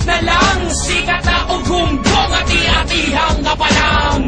Saglit na lang, sikat na ugumbong at iatihang kapalang.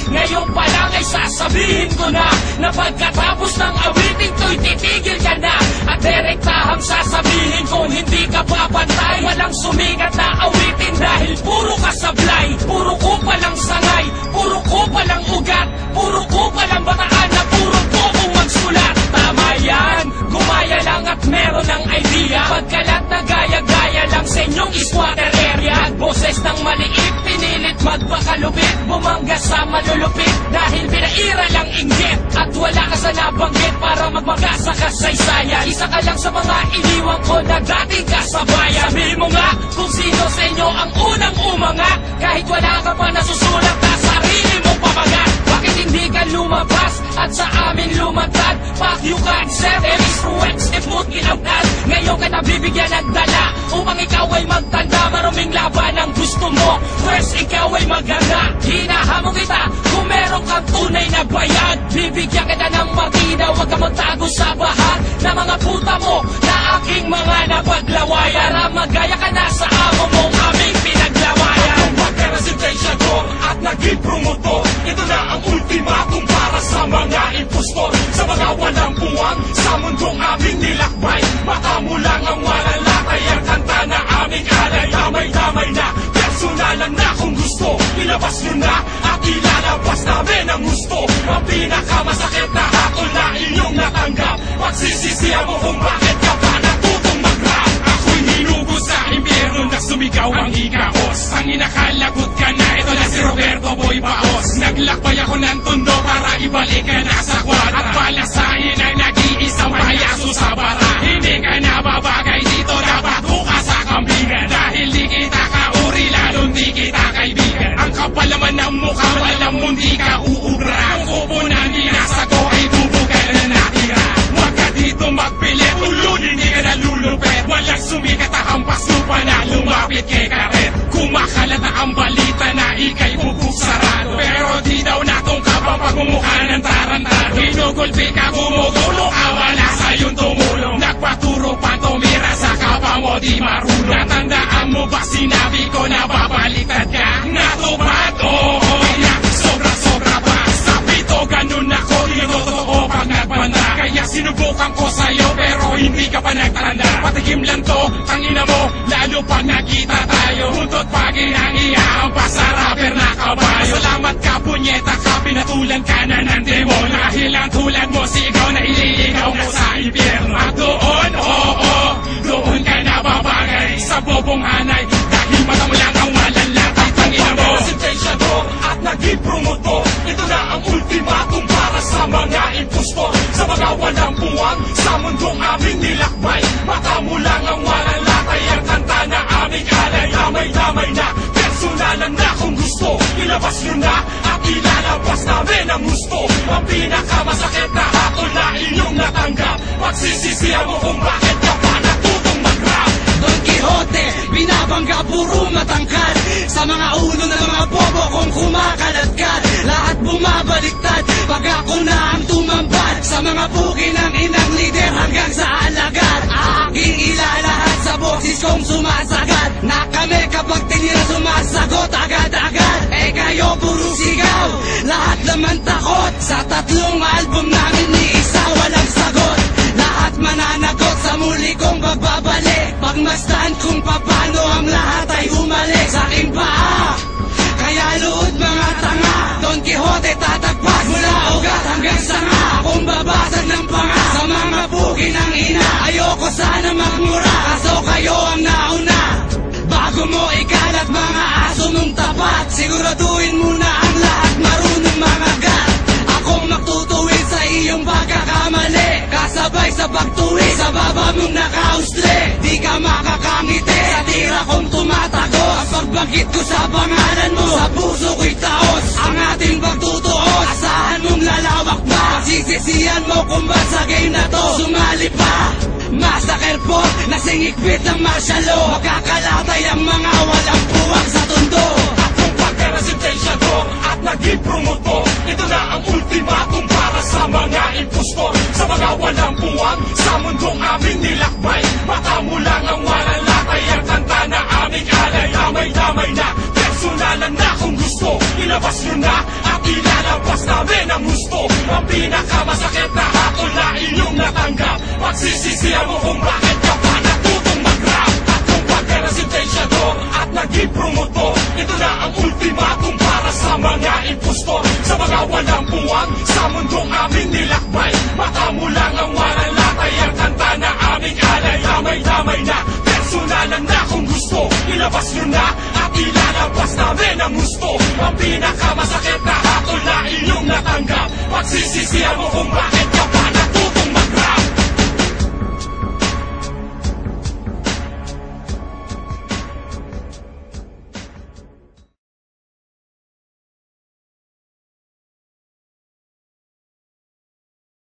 Ngayon pa lang ay sasabihin ko na pagkatapos ng awitin to'y titigil ka na. At direktahang sasabihin ko hindi ka papantay. Walang sumikat na awitin dahil puro ka sablay. Puro ko palang sangay, puro ko palang ugat, puro ko palang bataan na puro ko kung magsulat. Tama yan, gumaya lang at meron ng idea. Pagkalat na gaya-gaya lang sa inyong squatter area. At boses ng maliit, pinilit magpakalupit, bumangga sa malulupit dahil pinaira lang inggit. At wala ka sa nabanggit para magmaga sa kasaysayan. Isa ka lang sa mga iniwan ko na dating kasabayan. Sabihin mo nga kung sino sa inyo ang unang umangat, kahit wala ka pa nasusulat na sarili mong pamagat. Bakit hindi ka lumabas at sa amin lumantad? Fuck you concept, emisruex, iput kinabnad. Ngayon ka nabibigyan ng dala upang ikaw ay magtanda. Maruming laban ang gusto mo, first ikaw ay maganda. Hinahamon kita kung meron kang tunay na bayad. Bibigyan kita ng maginaw, huwag ka magtago sa bahat na mga puta mo na aking mga napaglawayan. Magaya ka na sa amo mong aming pinaglawayan. Kung magka-residensya ko at naging promotor, ito na ang ultimatum para sa mga impostor. Sa mga walang buwang sa mundong aming nilakbay, mata mo lang ang walang latay. Ang kanta na aming alay, damay-damay na personalan na kung gusto. Ilabas nyo na at ilalabas namin ang gusto. Ang pinakamasakit na hatol na inyong natanggap, pagsisisihan mo kung bakit ka pa natutong mag-rap. Ako'y hinugo sa impyerno na sumigaw ang ikaos. Ang inakalagot ka na, ito na si Roberto Boy Baos. Naglakbay ako ng tondo para ibalik ka na sa kwadra at palasahin ang nag-iisang payaso sa bara. Hindi ka na babagay dito, dapat buka sa kambingan. Dahil di kita kauri, lalong di kita kaibigan. Ang kapal naman ng mukha, alam mo di ka uubra. Ang kubo na ninasago ay bubuga na natira. Huwag ka dito magpilit, ulunin di ka nalulupit. Walang sumikat na hampas lupa na lumapit kay karet. Kumakalat na ang balita na ikay bubuksarado, pero di daw natungkap ang pagmumukha ng tarantado. Hinugulpi ka, gumugulo ka, wala sa'yong tumulong. Nagpaturo pa tumira sa kapa mo, di marunong. Natandaan mo ba sinabi ko na babaliktad ka? Natupad, oo, na sobra-sobra pa. Sa pito, ganun ako, di totoo pag nagbanda. Kaya sinubukan ko sa'yo, pero hindi ka pa nagtanda. Patikim lang to, tangina mo, lalo pag nakita tayo. Buntot pagin ang iyaang pasaraper na kabayo. Salamat ka, punyeta ka, pinatulan ka na ng demon. Dahil ang tulad mo, sigaw na iligaw mo sa impyerno. At doon, oo, doon ka na babagay sa bobong hanay. Dahil mata mo lang ang walang latay, tangina mo. Residensya ko at naging promotor, ito na ang ultimatum para sa mga impostor. Sa mga walang buwang sa mundong aming nilakbay, mata mo lang ang walang latay. Ang kanta na aming alay, damay-damay na personalan na kung gusto. Ilabas nyo na at ilalabas namin ang gusto. Ang pinakamasakit na hatol na inyong natanggap, pagsisisihan mo kung bakit ka pa natutong mag-rap. Don Quixote, binabangga puro matangkad sa mga ulo ng mga bobo kung kumakaladkad. Lahat bumabaliktad pag ako na ang tumambad sa mga pugi ng inang lider hanggang sa alagad. Aking ilalahat sa boses kong sumasagat na kami kapag tinira sumasagot agad-agad. Eh kayo puro sigaw, lahat naman takot. Sa tatlong album namin ni isa walang sagot. Lahat mananagot sa muli kong pagbabalik. Pagmasdan kung papano ang lahat ay umalik sa aking paa. Kaya luod mga tanga, Don Quixote tatagpas mula ugat hanggang sanga. Akong babasag ng panga sa mga pugi ng ina. Ayoko sana magmura, kaso kayo ang nauna. Bago mo ikalat mga aso mong tapat, siguraduhin muna ang lahat marunong mga gat. Akong magtutuwid sa iyong pagkakamali, kasabay sa pagtuwi sa baba mong nakausli. Di ka makakangiti sa tira kong tumatago. Ang pagbangkit ko sa pangalan mo, sa puso ko'y taos. Ang ating pagtutuos, asahan mong lalawak pa. Pagsisisihan mo kung ba sa game na to sumali pa. Massacre po, nasingikbit ng martial law. Makakalatay ang mga walang puwang sa tondo. At kung pagka-residensya ko at naging promotor, ito na ang ultimatum para sa mga impostor. Sa mga walang buwang sa mundong aming nilakbay, mata mo lang ang walang latay. Ang kanta na aming alay, Ang pinakamasakit na hatol na inyong natanggap. Pagsisisihan mo kung bakit ka pa natutong mag-rap. At kung pagka na sentensyador at naging promotor, ito na ang ultimatum para sa mga impostor. Sa mga walang puwang, sa mundong aming nilakbay, mata mo lang ang waralatay, ang kanta na aming alay. Damay-damay na, personalan na kung gusto, ilabas nyo na at ilalabas namin ang gusto. Ang pinakamasakit na hatol na inyong natanggap. Pagsisisihan mo kung bakit